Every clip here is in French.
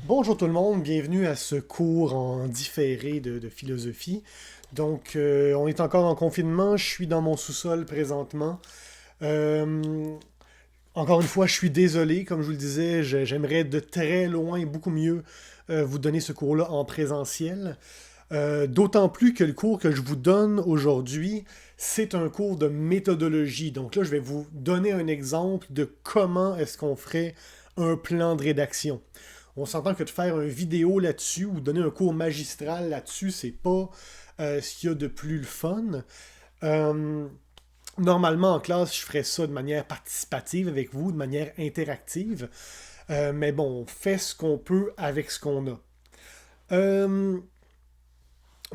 Bonjour tout le monde, bienvenue à ce cours en différé de philosophie. On est encore en confinement, je suis dans mon sous-sol présentement. Euh, Encore une fois, je suis désolé, comme je vous le disais, j'aimerais de très loin beaucoup mieux vous donner ce cours-là en présentiel. D'autant plus que le cours que je vous donne aujourd'hui, c'est un cours de méthodologie. Donc là, je vais vous donner un exemple de comment est-ce qu'on ferait un plan de rédaction. On s'entend que de faire une vidéo là-dessus ou donner un cours magistral là-dessus, c'est pas ce qu'il y a de plus le fun. Euh, Normalement, en classe, je ferais ça de manière participative avec vous, de manière interactive. Mais bon, on fait ce qu'on peut avec ce qu'on a. Euh,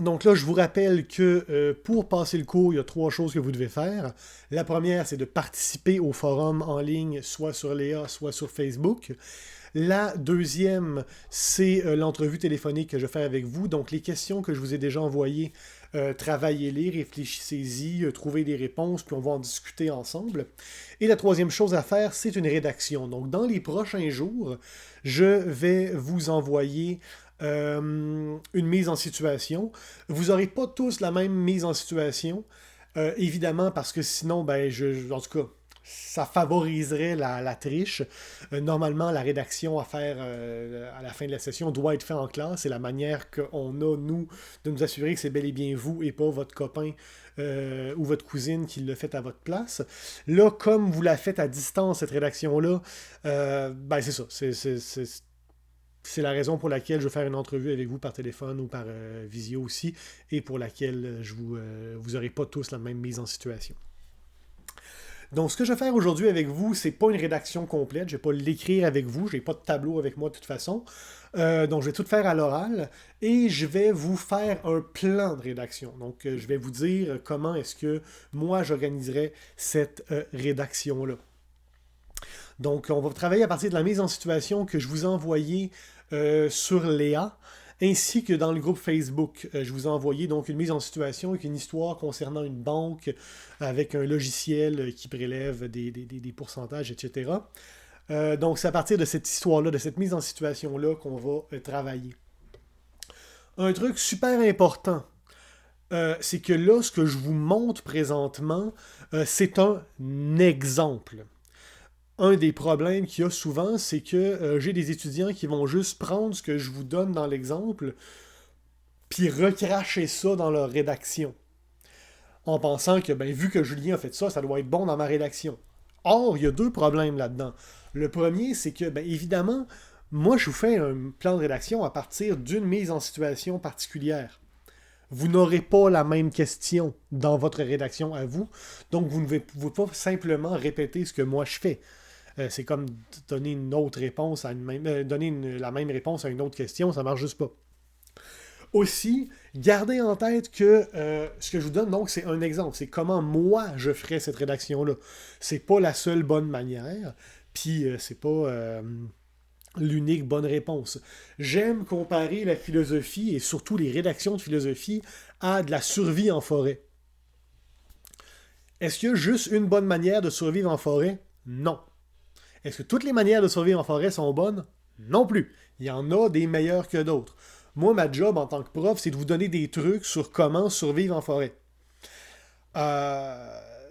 donc là, je vous rappelle que pour passer le cours, il y a trois choses que vous devez faire. La première, c'est de participer au forum en ligne, soit sur Léa, soit sur Facebook. La deuxième, c'est l'entrevue téléphonique que je fais avec vous. Donc, les questions que je vous ai déjà envoyées, travaillez-les, réfléchissez-y, trouvez des réponses, puis on va en discuter ensemble. Et la troisième chose à faire, c'est une rédaction. Donc, dans les prochains jours, je vais vous envoyer une mise en situation. Vous n'aurez pas tous la même mise en situation, évidemment, parce que sinon, en tout cas, ça favoriserait la triche. Normalement, la rédaction à faire à la fin de la session doit être faite en classe. C'est la manière qu'on a, nous, de nous assurer que c'est bel et bien vous et pas votre copain ou votre cousine qui l'a fait à votre place. Là, comme vous la faites à distance, cette rédaction-là, c'est ça. C'est la raison pour laquelle je veux faire une entrevue avec vous par téléphone ou par visio aussi, et pour laquelle vous n'aurez pas tous la même mise en situation. Donc, ce que je vais faire aujourd'hui avec vous, c'est pas une rédaction complète. Je vais pas l'écrire avec vous. Je n'ai pas de tableau avec moi de toute façon. Donc, je vais tout faire à l'oral et je vais vous faire un plan de rédaction. Donc, je vais vous dire comment est-ce que moi j'organiserais cette rédaction-là. Donc, on va travailler à partir de la mise en situation que je vous ai envoyée sur Léa, ainsi que dans le groupe Facebook. Je vous ai envoyé donc une mise en situation avec une histoire concernant une banque avec un logiciel qui prélève des pourcentages, etc. Donc, c'est à partir de cette histoire-là, de cette mise en situation-là qu'on va travailler. Un truc super important, c'est que là, ce que je vous montre présentement, c'est un exemple. Un des problèmes qu'il y a souvent, c'est que j'ai des étudiants qui vont juste prendre ce que je vous donne dans l'exemple, puis recracher ça dans leur rédaction, en pensant que, vu que Julien a fait ça, ça doit être bon dans ma rédaction. Or, il y a deux problèmes là-dedans. Le premier, c'est que, évidemment, moi, je vous fais un plan de rédaction à partir d'une mise en situation particulière. Vous n'aurez pas la même question dans votre rédaction à vous, donc vous ne pouvez pas simplement répéter ce que moi je fais. C'est comme donner une autre réponse à une même, la même réponse à une autre question, ça marche juste pas. Aussi, gardez en tête que ce que je vous donne, donc, c'est un exemple. C'est comment moi je ferais cette rédaction-là. C'est pas la seule bonne manière, puis c'est pas l'unique bonne réponse. J'aime comparer la philosophie et surtout les rédactions de philosophie à de la survie en forêt. Est-ce qu'il y a juste une bonne manière de survivre en forêt? Non. Est-ce que toutes les manières de survivre en forêt sont bonnes? Non plus. Il y en a des meilleures que d'autres. Moi, ma job en tant que prof, c'est de vous donner des trucs sur comment survivre en forêt.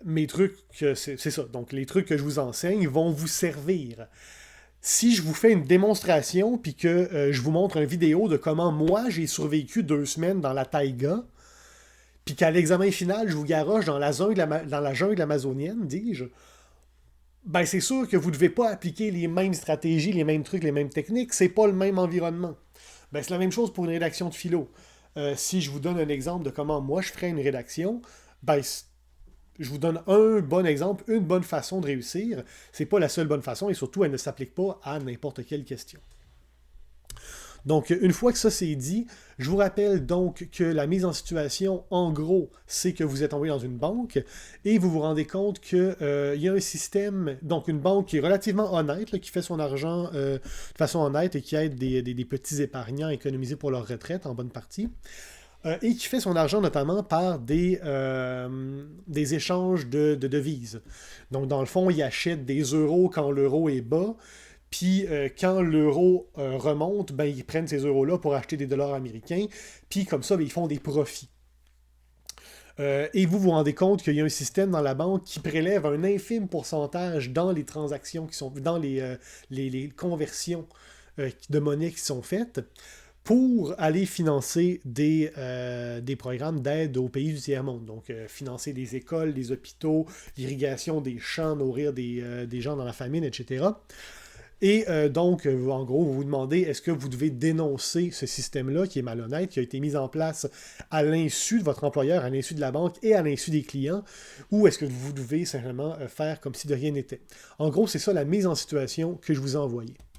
Mes trucs, c'est ça. Donc, les trucs que je vous enseigne vont vous servir. Si je vous fais une démonstration, puis que je vous montre une vidéo de comment moi j'ai survécu 2 semaines dans la taïga, puis qu'à l'examen final, je vous garoche dans la jungle amazonienne, dis-je, c'est sûr que vous ne devez pas appliquer les mêmes stratégies, les mêmes trucs, les mêmes techniques. C'est pas le même environnement. C'est la même chose pour une rédaction de philo. Si je vous donne un exemple de comment moi je ferais une rédaction, je vous donne un bon exemple, une bonne façon de réussir. C'est pas la seule bonne façon et surtout, elle ne s'applique pas à n'importe quelle question. Donc, une fois que ça c'est dit, je vous rappelle donc que la mise en situation, en gros, c'est que vous êtes envoyé dans une banque et vous vous rendez compte qu'il y a un système, donc une banque qui est relativement honnête, là, qui fait son argent de façon honnête et qui aide des petits épargnants à économiser pour leur retraite en bonne partie. Et qui fait son argent notamment par des échanges de devises. Donc, dans le fond, il achète des euros quand l'euro est bas, Puis quand l'euro remonte, ben, ils prennent ces euros-là pour acheter des dollars américains, puis comme ça, ben, ils font des profits. Et vous vous rendez compte qu'il y a un système dans la banque qui prélève un infime pourcentage dans les transactions qui sont, dans les conversions de monnaie qui sont faites pour aller financer des programmes d'aide aux pays du tiers-monde. Donc, financer des écoles, des hôpitaux, l'irrigation des champs, nourrir des gens dans la famine, etc. Et donc, en gros, vous vous demandez, est-ce que vous devez dénoncer ce système-là qui est malhonnête, qui a été mis en place à l'insu de votre employeur, à l'insu de la banque et à l'insu des clients, ou est-ce que vous devez simplement faire comme si de rien n'était? En gros, c'est ça la mise en situation que je vous ai envoyée.